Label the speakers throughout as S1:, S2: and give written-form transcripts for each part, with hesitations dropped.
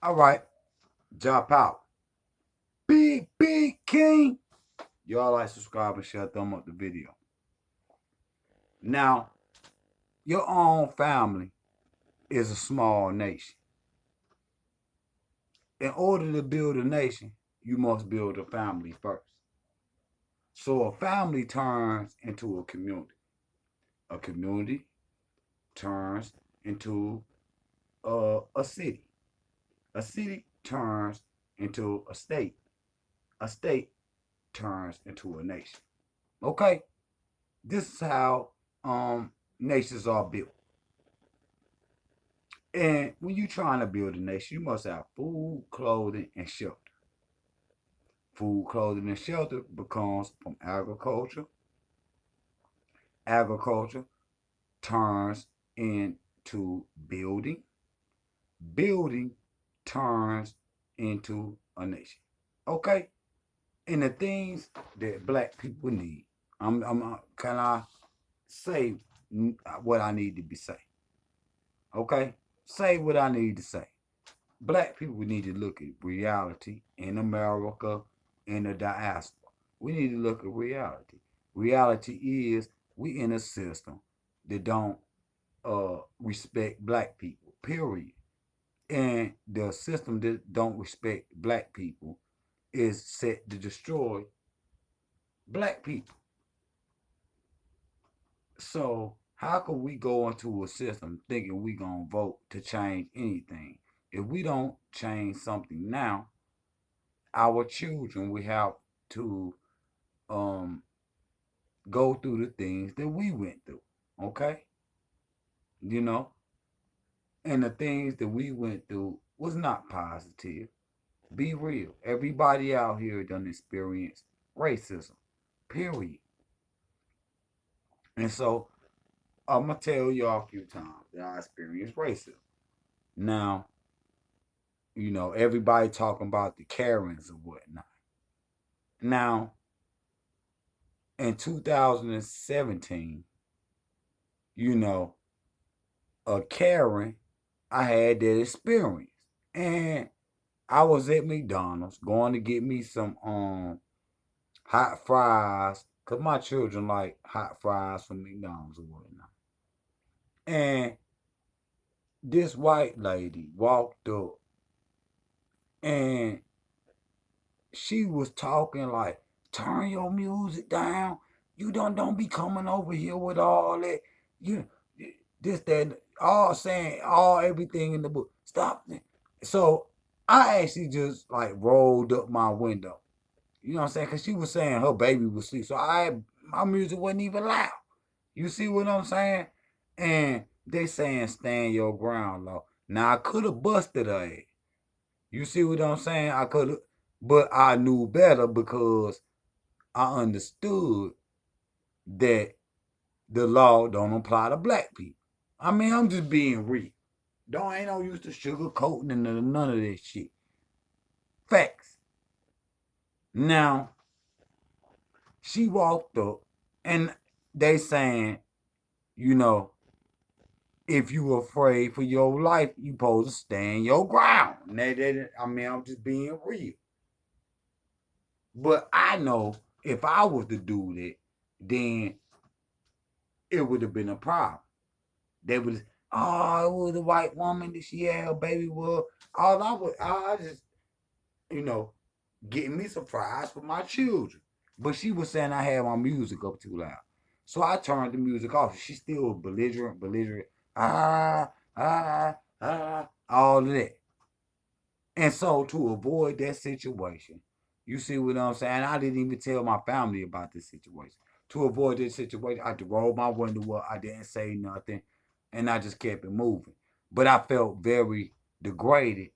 S1: All right, JAPOWER. Big King. Y'all like, subscribe, and share, thumb up the video. Now, your own family is a small nation. In order to build a nation, you must build a family first. So a family turns into a community. A community turns into a city. A city turns into a state. A state turns into a nation. Okay? This is how nations are built. And when you're trying to build a nation, you must have food, clothing, and shelter. Food, clothing, and shelter becomes from agriculture. Agriculture turns into building. Building turns into a nation. Okay? And the things that black people need, can I say what I need to be saying? Okay? Say what I need to say. Black people need to look at reality in America, in the diaspora. We need to look at reality. Reality is we in a system that don't respect black people, period. And the system that don't respect black people is set to destroy black people. So how can we go into a system thinking we gonna vote to change anything? If we don't change something now, our children will have to um go through the things that we went through. Okay? You know? And the things that we went through was not positive. Be real. Everybody out here done experienced racism. Period. And so I'm gonna tell y'all a few times that I experienced racism. Now, everybody talking about the Karens and whatnot. Now, in 2017, you know, a Karen, I had that experience. And I was at McDonald's going to get me some hot fries, because my children like hot fries from McDonald's or whatnot. And this white lady walked up and she was talking like, turn your music down. You don't be coming over here with all that. You this, that, all saying all everything in the book. Stop it. So I actually just like rolled up my window. You know what I'm saying? Cause she was saying her baby was asleep. So my music wasn't even loud. You see what I'm saying? And they saying stand your ground, law. Now I could have busted her ass. You see what I'm saying? I could have, but I knew better because I understood that the law don't apply to black people. I mean, I'm just being real. Ain't no use to sugarcoating and none of that shit. Facts. Now, she walked up and they saying, you know, if you afraid for your life, you supposed to stand your ground. I'm just being real. But I know if I was to do that, then it would have been a problem. They would, oh, it was a white woman that she had her baby with. I just, you know, getting me some fries for my children. But she was saying I had my music up too loud. So I turned the music off. She still belligerent, ah, all of that. And so to avoid that situation, you see what I'm saying? I didn't even tell my family about this situation. To avoid this situation, I had to roll my window up. I didn't say nothing. And I just kept it moving. But I felt very degraded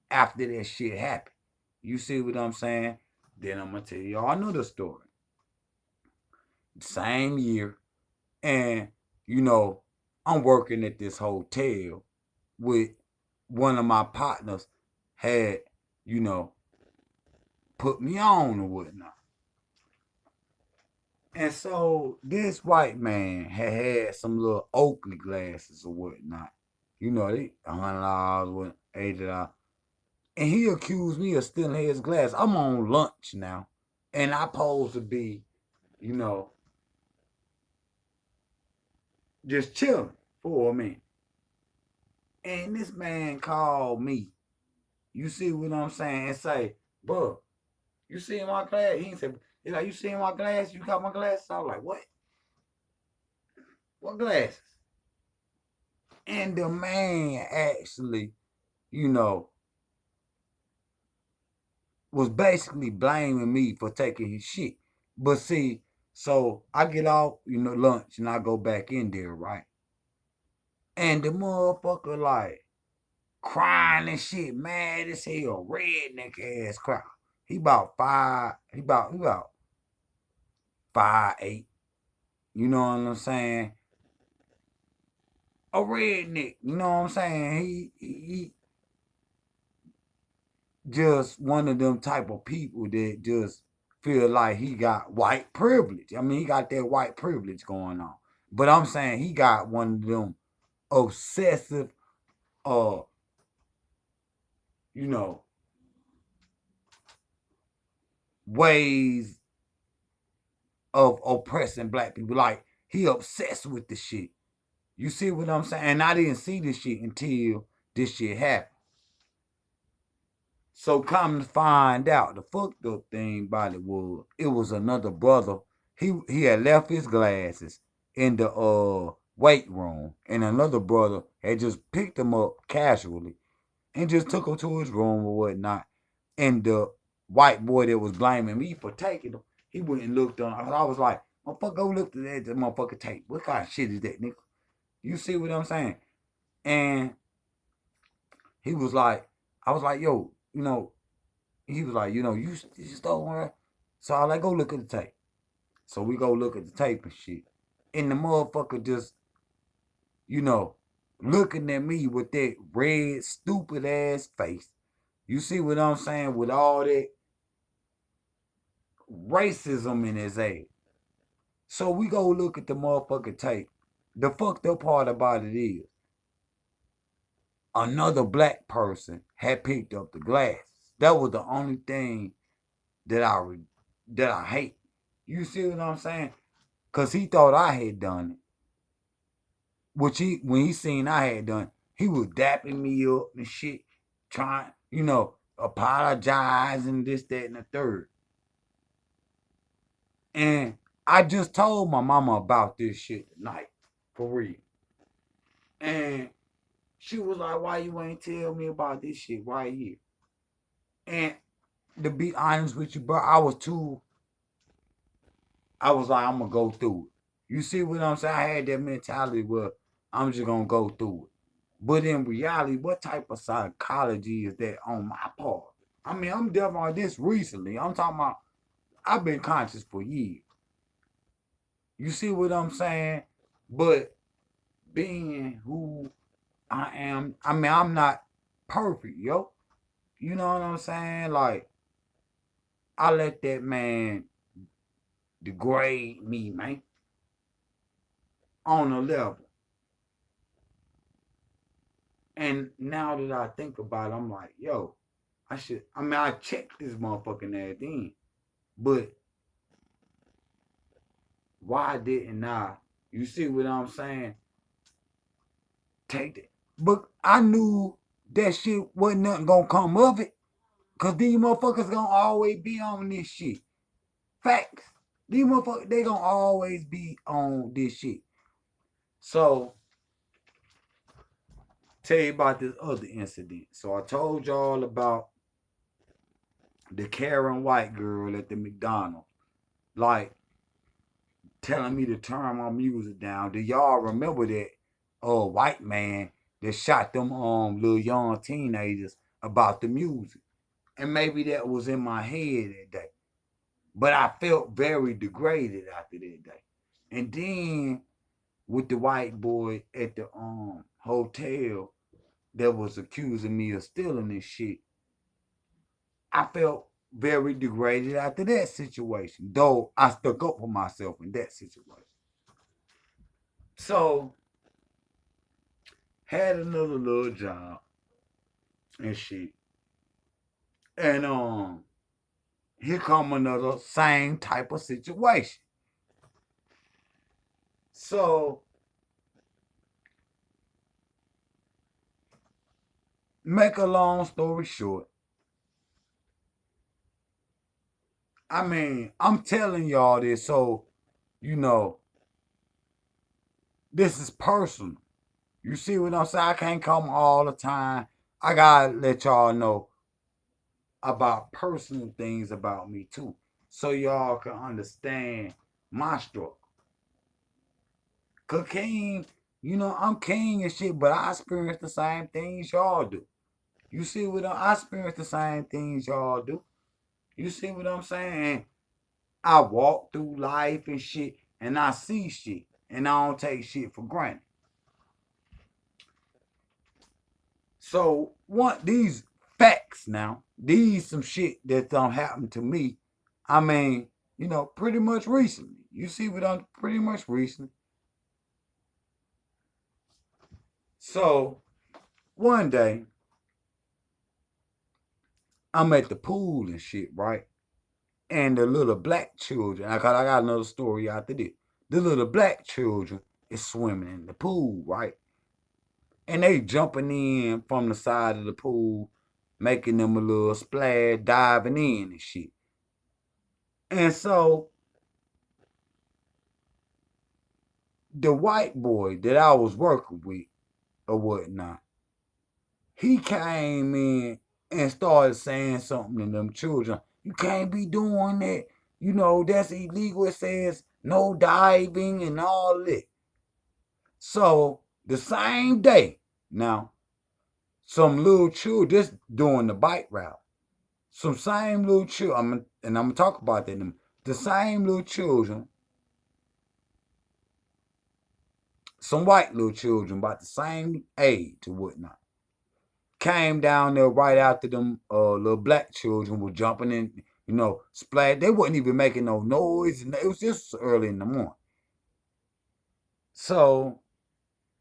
S1: after that shit happened. You see what I'm saying? Then I'm going to tell y'all another story. Same year. And, I'm working at this hotel with one of my partners had, you know, put me on or whatnot. And so this white man had some little Oakley glasses or whatnot. They $100, $80. And he accused me of stealing his glass. I'm on lunch now. And I supposed to be, you know, just chilling for a minute. And this man called me. You see what I'm saying? And say, bro, you see my glass? He ain't say, he's like, you see my glass? You got my glasses? I was like, what? What glasses? And the man actually, you know, was basically blaming me for taking his shit. But see, so I get off, lunch and I go back in there, right? And the motherfucker like crying and shit, mad as hell, redneck ass crowd. He about 5'8". You know what I'm saying? A redneck, you know what I'm saying? He just one of them type of people that just feel like he got white privilege. I mean, he got that white privilege going on. But I'm saying he got one of them obsessive, uh, you know, ways of oppressing black people. Like he obsessed with the shit. You see what I'm saying? And I didn't see this shit until this shit happened. So come to find out, the fucked up thing about it was another brother. He had left his glasses in the weight room, and another brother had just picked him up casually and just took him to his room or whatnot. And the white boy that was blaming me for taking him, he went and looked on. I was like, motherfucker, go look at that motherfucker tape. What kind of shit is that, nigga? You see what I'm saying? And he was like, I was like, yo, he was like, you stole one. So I like, go look at the tape. So we go look at the tape and shit. And the motherfucker just, you know, looking at me with that red, stupid ass face. You see what I'm saying? With all that racism in his ass. So we go look at the motherfucking tape. The fucked up part about it is another black person had picked up the glass. That was the only thing that I hate. You see what I'm saying? Cause he thought I had done it. Which when he seen I had done, he was dapping me up and shit, trying, apologizing, this, that, and the third. And I just told my mama about this shit tonight, for real. And she was like, why you ain't tell me about this shit right here? And to be honest with you, bro, I was like, I'm gonna go through it. You see what I'm saying? I had that mentality where I'm just gonna go through it. But in reality, what type of psychology is that on my part? I mean, I'm definitely on this recently. I'm talking about I've been conscious for years. You see what I'm saying? But being who I am, I mean, I'm not perfect, yo. You know what I'm saying? Like, I let that man degrade me, man, on a level. And now that I think about it, I'm like, yo, I checked this motherfucking ass in. But why didn't I? You see what I'm saying? Take it. But I knew that shit wasn't nothing gonna come of it. Cause these motherfuckers gonna always be on this shit. Facts. These motherfuckers, they gonna always be on this shit. So, tell you about this other incident. So I told y'all about the Karen White girl at the McDonald's. Like, telling me to turn my music down. Do y'all remember that white man that shot them little young teenagers about the music? And maybe that was in my head that day. But I felt very degraded after that day. And then with the white boy at the hotel that was accusing me of stealing this shit, I felt very degraded after that situation. Though I stuck up for myself in that situation. So had another little job and shit. And here come another same type of situation. So make a long story short, I mean, I'm telling y'all this so you know this is personal. You see what I'm saying? I can't come all the time. I gotta let y'all know about personal things about me too, so y'all can understand my struggle. Cause King, I'm king and shit, but I experience the same things y'all do. You see what I experience the same things y'all do. You see what I'm saying? I walk through life and shit, and I see shit, and I don't take shit for granted. So, what these facts now, these some shit that don't happen to me. I mean, pretty much recently. You see what I'm pretty much recently. So, one day, I'm at the pool and shit, right? And the little black children, I got another story after this. The little black children is swimming in the pool, right? And they jumping in from the side of the pool, making them a little splash, diving in and shit. And so the white boy that I was working with or whatnot, he came in and started saying something to them children. You can't be doing that. That's illegal. It says no diving and all that. So the same day, now, some little children just doing the bike route. Some same little children, and I'm gonna talk about that. The same little children, some white little children about the same age or whatnot, came down there right after them little black children were jumping in, splash. They wasn't even making no noise, and it was just early in the morning. So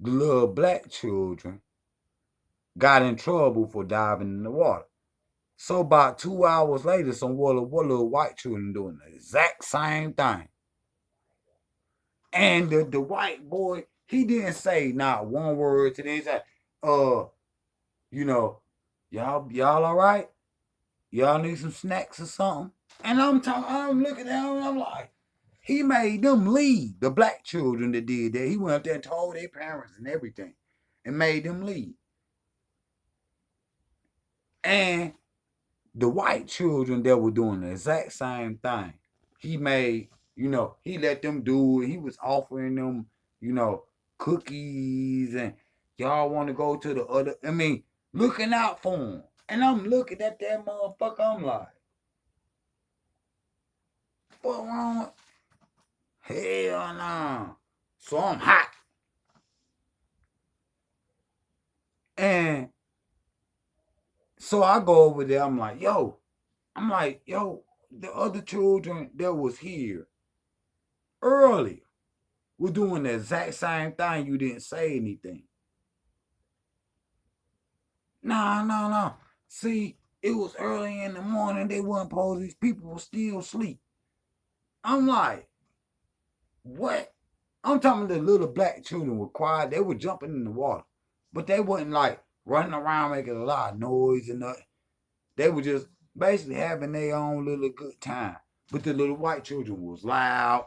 S1: the little black children got in trouble for diving in the water. So about 2 hours later, some little white children doing the exact same thing. And the white boy, he didn't say not one word to them. He said, you know, y'all all right? Y'all need some snacks or something? And I'm looking at him and I'm like, he made them leave. The black children that did that. He went up there and told their parents and everything and made them leave. And the white children that were doing the exact same thing, he made, he let them do it. He was offering them, cookies and y'all want to go to the other, looking out for them. And I'm looking at that motherfucker, I'm like, what wrong? Hell no. So I'm hot. And so I go over there, yo, the other children that was here earlier were doing the exact same thing. You didn't say anything. Nah, no, no. See, it was early in the morning. They weren't supposed, these people were still asleep. I'm like, what? I'm talking the little black children were quiet. They were jumping in the water. But they wasn't like running around making a lot of noise and nothing. They were just basically having their own little good time. But the little white children was loud,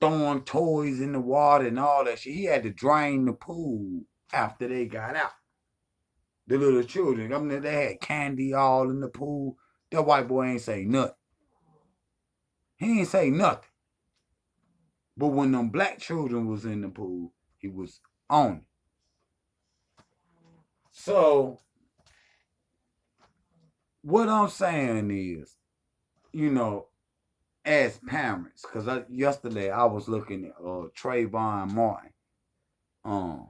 S1: throwing toys in the water and all that shit. He had to drain the pool after they got out. The little children, they had candy all in the pool. That white boy ain't say nothing. He ain't say nothing. But when them black children was in the pool, he was on it. So what I'm saying is, you know, as parents, because yesterday I was looking at Trayvon Martin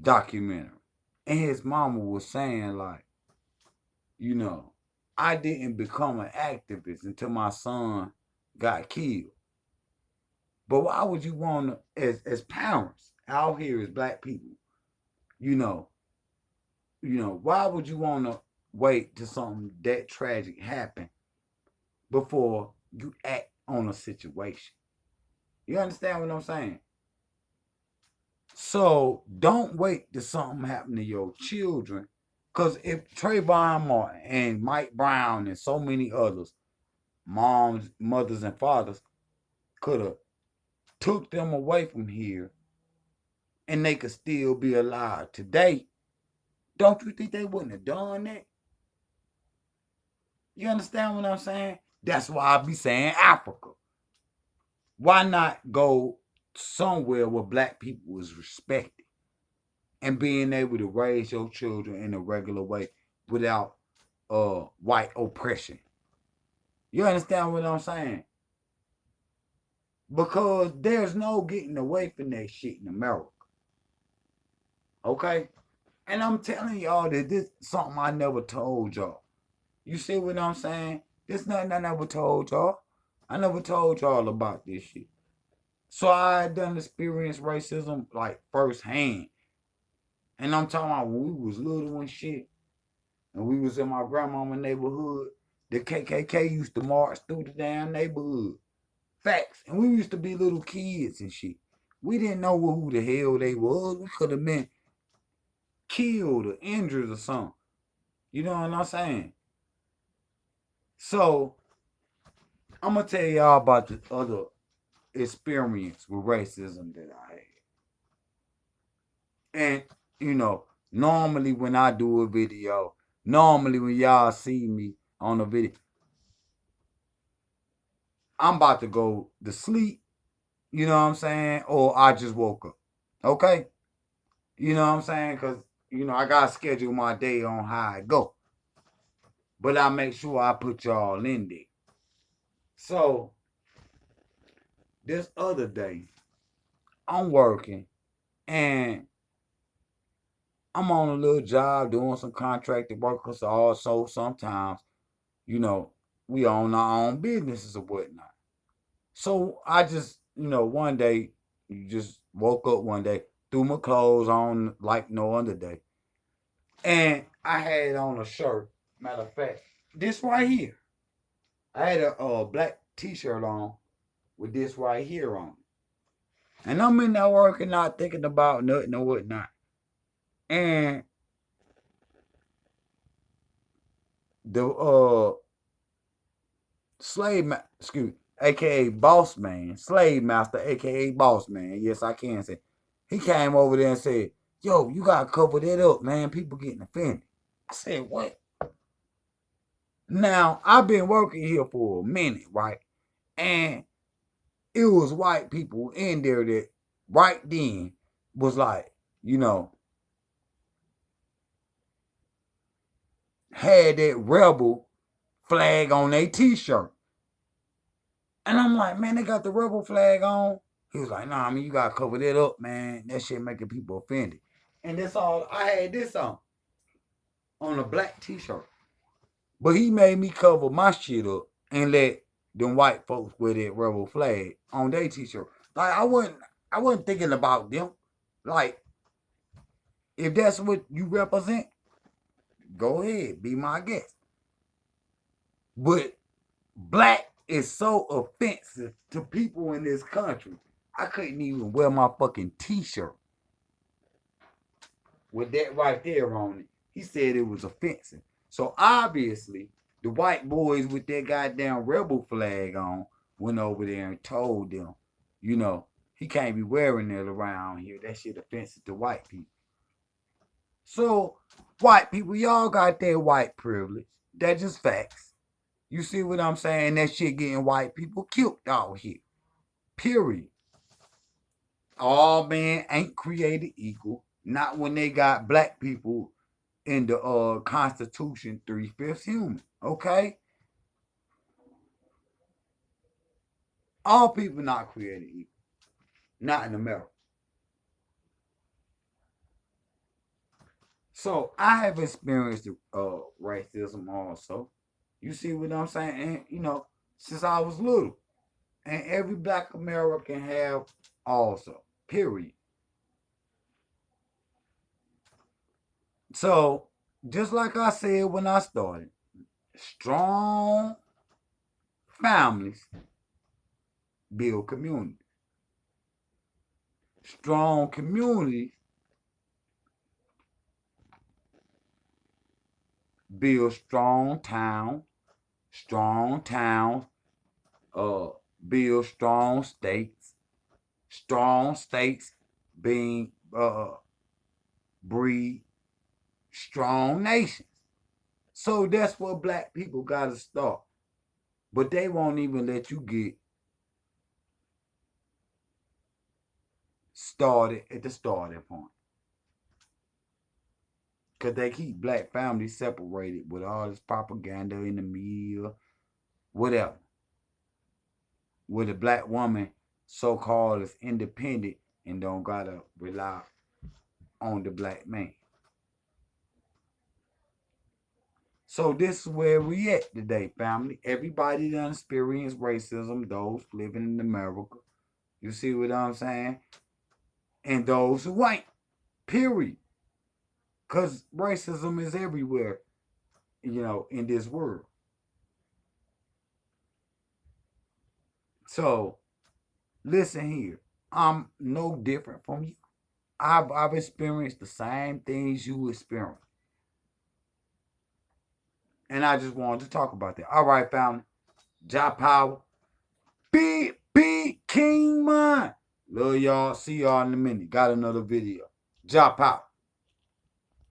S1: documentary, and his mama was saying like, you know, I didn't become an activist until my son got killed. But why would you want to, as parents out here as black people, you know, why would you want to wait till something that tragic happen before you act on a situation. You understand what I'm saying? So don't wait till something happen to your children. Because if Trayvon Martin and Mike Brown and so many others, moms, mothers, and fathers, could have took them away from here and they could still be alive today, don't you think they wouldn't have done that? You understand what I'm saying? That's why I be saying Africa. Why not go somewhere where black people is respected and being able to raise your children in a regular way without white oppression? You understand what I'm saying? Because there's no getting away from that shit in America. Okay? And I'm telling y'all that this is something I never told y'all. You see what I'm saying? This nothing I never told y'all. I never told y'all about this shit. So I done experienced racism like firsthand. And I'm talking about when we was little and shit, and we was in my grandmama neighborhood, the KKK used to march through the damn neighborhood. Facts. And we used to be little kids and shit. We didn't know who the hell they was. We could have been killed or injured or something. You know what I'm saying? So I'm gonna tell y'all about the other experience with racism that I had. And normally when I do a video, normally when y'all see me on a video, I'm about to go to sleep, you know what I'm saying? Or I just woke up. Okay? You know what I'm saying? Because, I got to schedule my day on how I go. But I make sure I put y'all in there. So, this other day, I'm working and I'm on a little job doing some contracted work. Because also sometimes, we own our own businesses or whatnot. So I just, one day, just woke up one day, threw my clothes on like no other day. And I had on a shirt. Matter of fact, this right here. I had a black t-shirt on with this right here on. And I'm in there working, not thinking about nothing or whatnot. And the aka boss man, slave master, aka boss man. Yes, I can say. He came over there and said, "Yo, you gotta cover that up, man. People getting offended." I said, "What?" Now I've been working here for a minute, right? And it was white people in there that right then was like, had that rebel flag on their t-shirt. And I'm like, man, they got the rebel flag on. He was like, nah, I mean, you gotta cover that up, man. That shit making people offended. And that's all I had this on a black t-shirt. But he made me cover my shit up and let them white folks wear that rebel flag on their t-shirt. Like I wasn't thinking about them. Like, if that's what you represent, go ahead, be my guest. But black is so offensive to people in this country. I couldn't even wear my fucking t-shirt with that right there on it. He said it was offensive. So obviously, the white boys with that goddamn rebel flag on went over there and told them, he can't be wearing it around here. That shit offensive to white people. So, white people, y'all got that white privilege. That's just facts. You see what I'm saying? That shit getting white people killed out here. Period. All men ain't created equal. Not when they got black people in the Constitution 3/5 human. Okay? All people not created equal. Not in America. So I have experienced racism also. You see what I'm saying? And since I was little. And every black American have also. Period. So just like I said when I started, strong families build community. Strong communities build strong towns, uh, build strong states being breed strong nations. So that's where black people gotta start. But they won't even let you get started at the starting point. Cause they keep black families separated with all this propaganda in the media, whatever. With a black woman so called is independent and don't gotta rely on the black man. So this is where we at today, family. Everybody done experienced racism, those living in America. You see what I'm saying? And those who ain't. Period. Because racism is everywhere, in this world. So listen here. I'm no different from you. I've experienced the same things you experienced. And I just wanted to talk about that. All right, family. JAPOWER. Big King Man. Love y'all. See y'all in a minute. Got another video. JAPOWER.